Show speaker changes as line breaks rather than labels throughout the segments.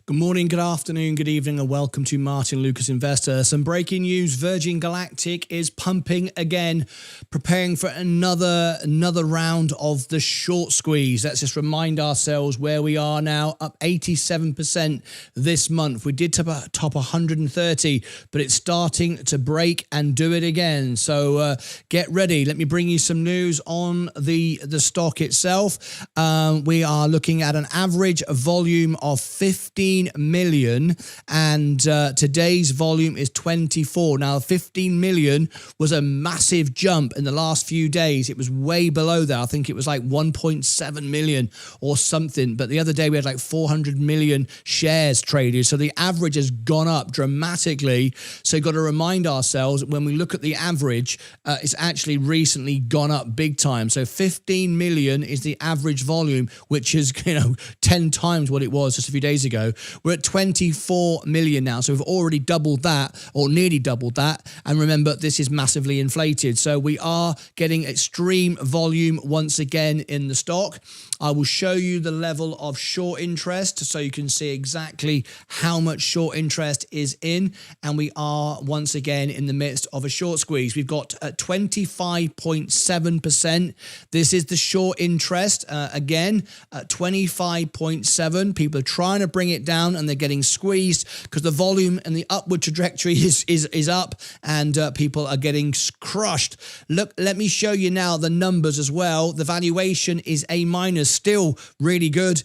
Good morning, good afternoon, good evening, and welcome to Martyn Lucas Investor. Some breaking news: Virgin Galactic is pumping again, preparing for another round of the short squeeze. Let's just remind ourselves where we are now, up 87% this month. We did top 130, but it's starting to break and do it again. So get ready. Let me bring you some news on the stock itself. We are looking at an average volume of 15 million, and today's volume is 24. Now 15 million was a massive jump in the last few days. It was way below that. I think it was like 1.7 million or something, but the other day we had like 400 million shares traded, so the average has gone up dramatically. So you've got to remind ourselves, when we look at the average, it's actually recently gone up big time. So 15 million is the average volume, which is 10 times what it was just a few days ago. We're at 24 million now, so we've already doubled that, or nearly doubled that. And remember, this is massively inflated, so we are getting extreme volume once again in the stock. I will show you the level of short interest so you can see exactly how much short interest is in, and we are once again in the midst of a short squeeze. We've got 25.7%. This is the short interest. Again, 25.7. People are trying to bring it down and they're getting squeezed because the volume and the upward trajectory is up, and people are getting crushed. Look, let me show you now the numbers as well. The valuation is A-, still really good.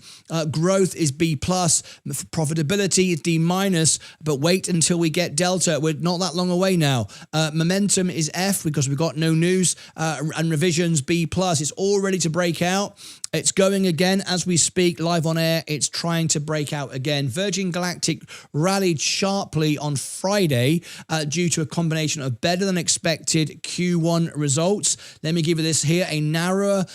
Growth is B+, profitability is D-, but wait until we get Delta. We're not that long away now. Momentum is F because we've got no news, and revisions B+. It's all ready to break out. It's going again as we speak, live on air. It's trying to break out again. Virgin Galactic rallied sharply on Friday due to a combination of better than expected Q1 results. Let me give you this here: a narrower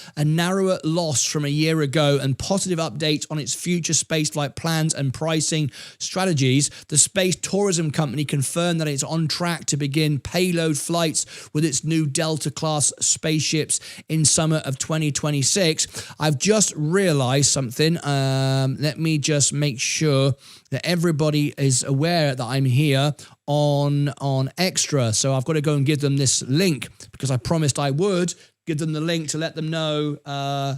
loss from a year ago and positive updates on its future spaceflight plans and pricing strategies. The space tourism company confirmed that it's on track to begin payload flights with its new Delta-class spaceships in summer of 2026. I've just realized something. Let me just make sure that everybody is aware that I'm here on Extra. So I've got to go and give them this link because I promised I would give them the link to let them know.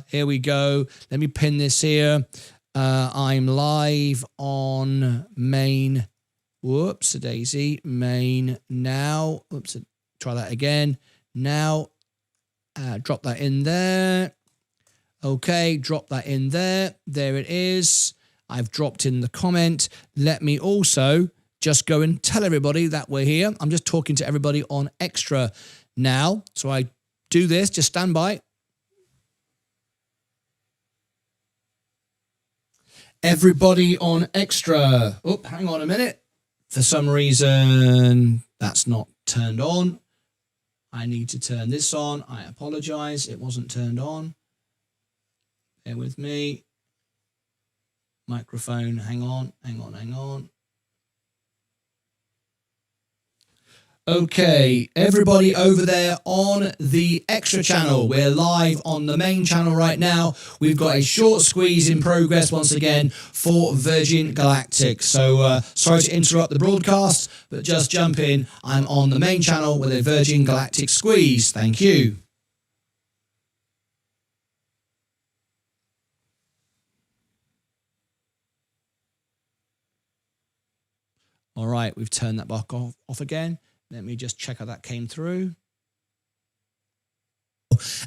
Here we go. Let me pin this here. I'm live on main. Whoops, a daisy. Main now. Oops, try that again. Now, drop that in there. Okay, drop that in there. There it is. I've dropped in the comment. Let me also just go and tell everybody that we're here. I'm just talking to everybody on Extra now. So I do this, just stand by. Everybody on Extra. Oh, hang on a minute. For some reason, that's not turned on. I need to turn this on. I apologize. It wasn't turned on. Bear with me. Microphone, hang on. Okay, everybody over there on the Extra channel. We're live on the main channel right now. We've got a short squeeze in progress once again for Virgin Galactic. So sorry to interrupt the broadcast, but just jump in. I'm on the main channel with a Virgin Galactic squeeze. Thank you. All right, we've turned that back off again. Let me just check how that came through.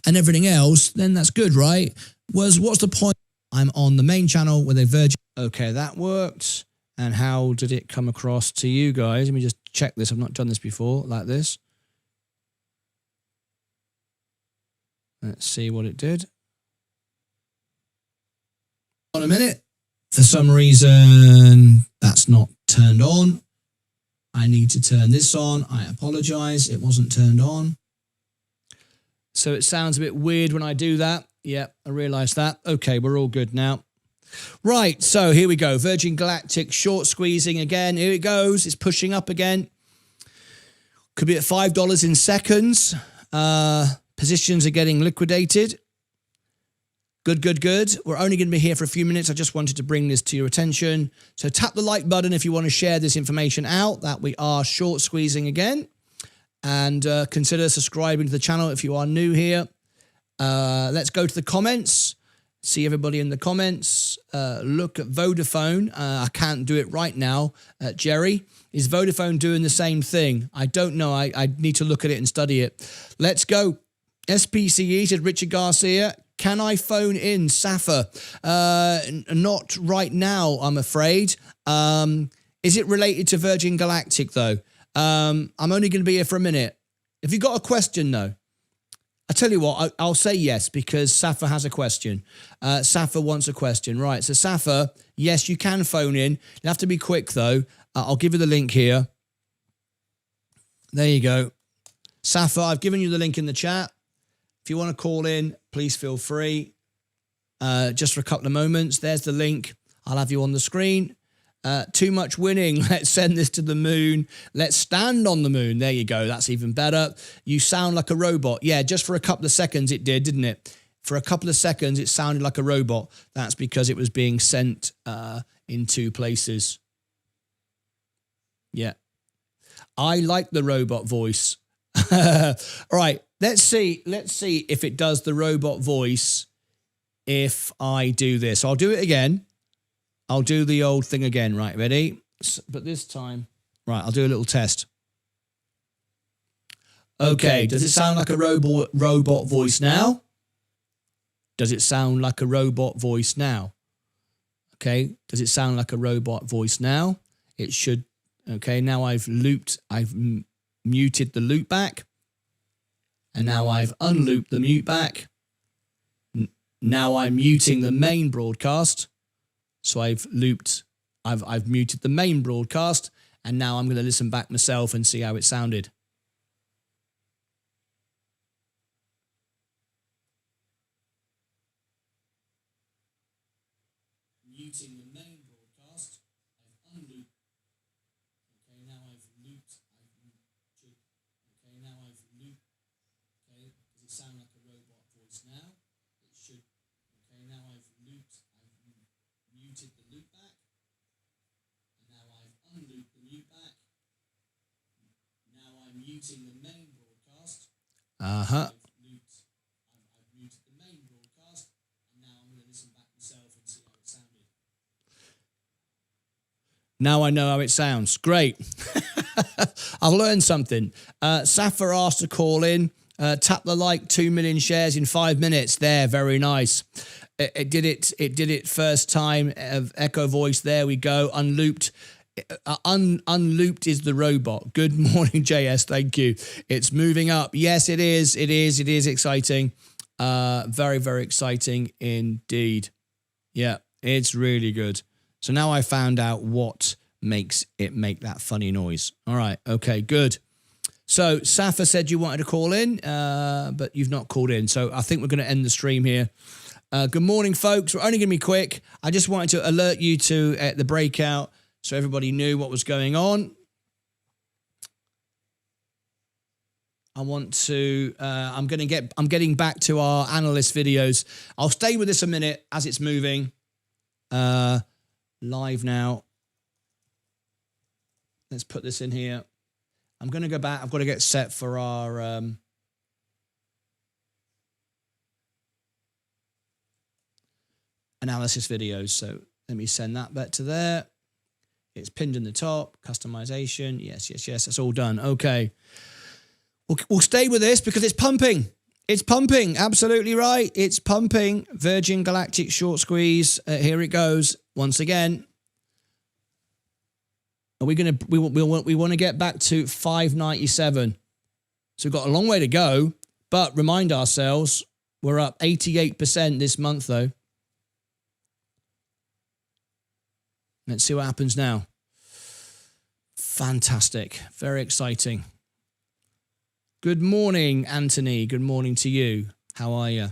And everything else, then that's good, right? What's the point? I'm on the main channel with a Virgin. Okay, that worked. And how did it come across to you guys? Let me just check this. I've not done this before, like this. Let's see what it did. On a minute. For some reason, that's not turned on. I need to turn this on. I apologize. It wasn't turned on. So it sounds a bit weird when I do that. Yeah, I realize that. Okay, we're all good now. Right, so here we go. Virgin Galactic short squeezing again. Here it goes. It's pushing up again. Could be at $5 in seconds. Positions are getting liquidated. Good, good, good. We're only going to be here for a few minutes. I just wanted to bring this to your attention. So tap the like button if you want to share this information out, that we are short squeezing again. And consider subscribing to the channel if you are new here. Let's go to the comments. See everybody in the comments. Look at Vodafone. I can't do it right now. Jerry, is Vodafone doing the same thing? I don't know. I need to look at it and study it. Let's go. SPCE, said Richard Garcia. Can I phone in Safa? Not right now, I'm afraid. Is it related to Virgin Galactic, though? I'm only going to be here for a minute. If you've got a question, though, I tell you what, I'll say yes, because Safa has a question. Safa wants a question. Right, so Safa, yes, you can phone in. You have to be quick, though. I'll give you the link here. There you go. Safa, I've given you the link in the chat. If you want to call in, please feel free. Just for a couple of moments. There's the link. I'll have you on the screen. Too much winning. Let's send this to the moon. Let's stand on the moon. There you go. That's even better. You sound like a robot. Yeah, just for a couple of seconds it did, didn't it? For a couple of seconds it sounded like a robot. That's because it was being sent in two places. Yeah. I like the robot voice. All right. Let's see if it does the robot voice if I do this. I'll do it again. I'll do the old thing again. Right, ready? But this time, right, I'll do a little test. Okay, does it sound like a robot voice now? Does it sound like a robot voice now? Okay, does it sound like a robot voice now? It should. Okay, now I've muted the loop back. And now I've unlooped the mute back. Now I'm muting the main broadcast. So I've muted the main broadcast, and now I'm going to listen back myself and see how it sounded. Muting the main broadcast. I've unlooped. Okay, now I've looped. Okay, now I've looped. Okay, does it sound like a robot voice now? It should. Okay, now I've looped. I've muted the loop back. And now I've unlooped the mute back. Now I'm muting the main broadcast. Uh-huh. I've muted the main broadcast. And now I'm going to listen back myself and see how it sounded. Now I know how it sounds. Great. I've learned something. Safa asked to call in. Tap the like, 2 million shares in 5 minutes. There, very nice. It did it first time. Echo voice. There we go. Unlooped. Unlooped is the robot. Good morning, JS. Thank you. It's moving up. Yes, it is. It is exciting. Very, very exciting indeed. Yeah, it's really good. So now I found out what makes it make that funny noise. All right. Okay, good. So Safa said you wanted to call in, but you've not called in. So I think we're going to end the stream here. Good morning, folks. We're only going to be quick. I just wanted to alert you to the breakout so everybody knew what was going on. I want to, I'm getting back to our analyst videos. I'll stay with this a minute as it's moving. Live now. Let's put this in here. I'm going to go back. I've got to get set for our analysis videos. So let me send that back to there. It's pinned in the top. Customization. Yes, yes, yes. That's all done. Okay. We'll stay with this because it's pumping. It's pumping. Absolutely right. It's pumping. Virgin Galactic short squeeze. Here it goes. Once again. Are we going to, we want to get back to 597. So we've got a long way to go, but remind ourselves, we're up 88% this month though. Let's see what happens now. Fantastic. Very exciting. Good morning, Anthony. Good morning to you. How are you?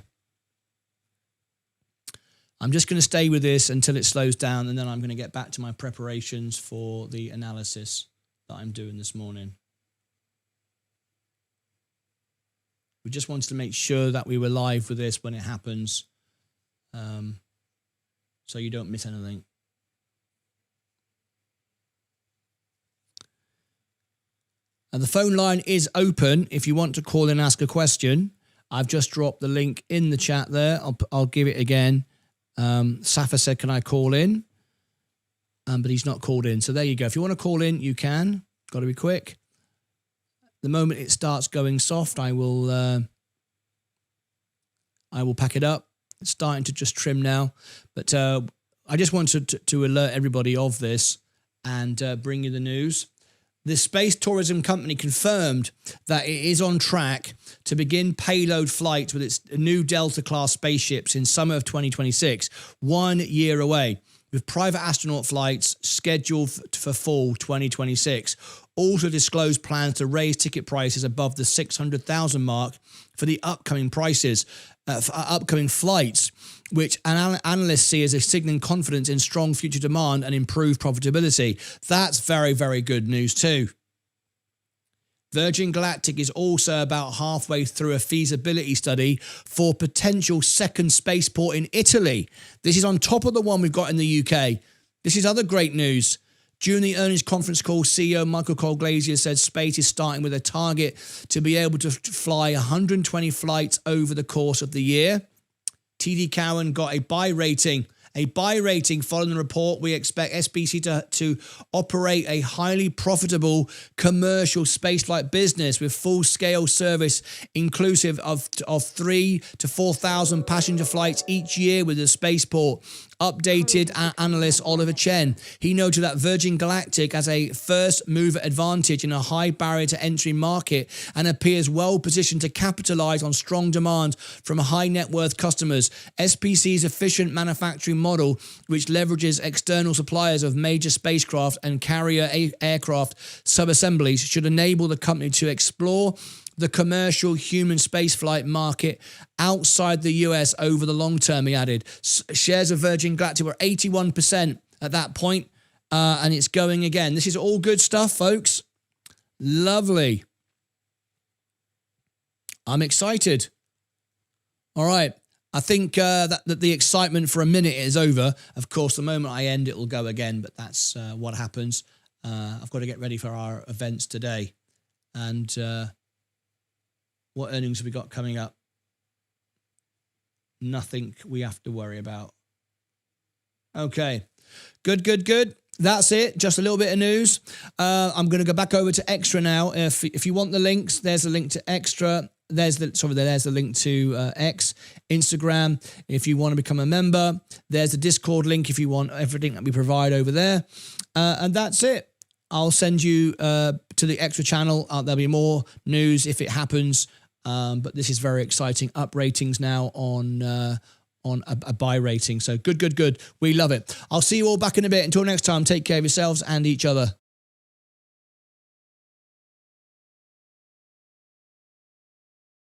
I'm just going to stay with this until it slows down, and then I'm going to get back to my preparations for the analysis that I'm doing this morning. We just wanted to make sure that we were live with this when it happens. so you don't miss anything. And the phone line is open if you want to call in and ask a question. I've just dropped the link in the chat there. I'll give it again. Safa said, can I call in? But he's not called in. So there you go. If you want to call in, you can. Got to be quick. The moment it starts going soft, I will pack it up. It's starting to just trim now. But I just wanted to alert everybody of this and bring you the news. The space tourism company confirmed that it is on track to begin payload flights with its new Delta-class spaceships in summer of 2026, 1 year away, with private astronaut flights scheduled for fall 2026. Also disclosed plans to raise ticket prices above the 600,000 mark for the upcoming upcoming flights, which analysts see as a signaling confidence in strong future demand and improved profitability. That's very, very good news too. Virgin Galactic is also about halfway through a feasibility study for potential second spaceport in Italy. This is on top of the one we've got in the UK. This is other great news. During the earnings conference call, CEO Michael Cole-Glazier said Space is starting with a target to be able to fly 120 flights over the course of the year. TD Cowen got a buy rating. A buy rating following the report. We expect SPCE to operate a highly profitable commercial spaceflight business with full-scale service inclusive of 3,000 to 4,000 passenger flights each year with the Spaceport. Updated analyst Oliver Chen. He noted that Virgin Galactic has a first mover advantage in a high barrier to entry market and appears well positioned to capitalize on strong demand from high net worth customers. SPC's efficient manufacturing model, which leverages external suppliers of major spacecraft and carrier aircraft subassemblies, should enable the company to explore the commercial human spaceflight market outside the US over the long term, he added. Shares of Virgin Galactic were 81% at that point, and it's going again. This is all good stuff, folks. Lovely. I'm excited. All right. I think that the excitement for a minute is over. Of course, the moment I end, it will go again, but that's what happens. I've got to get ready for our events today. And what earnings have we got coming up? Nothing we have to worry about. Okay. Good. That's it. Just a little bit of news. I'm going to go back over to Extra now. If you want the links, there's a link to Extra. There's the link to X, Instagram. If you want to become a member, there's the Discord link if you want everything that we provide over there. And that's it. I'll send you to the Extra channel. There'll be more news if it happens. But this is very exciting. Up ratings now on a buy rating. So good. We love it. I'll see you all back in a bit. Until next time, take care of yourselves and each other.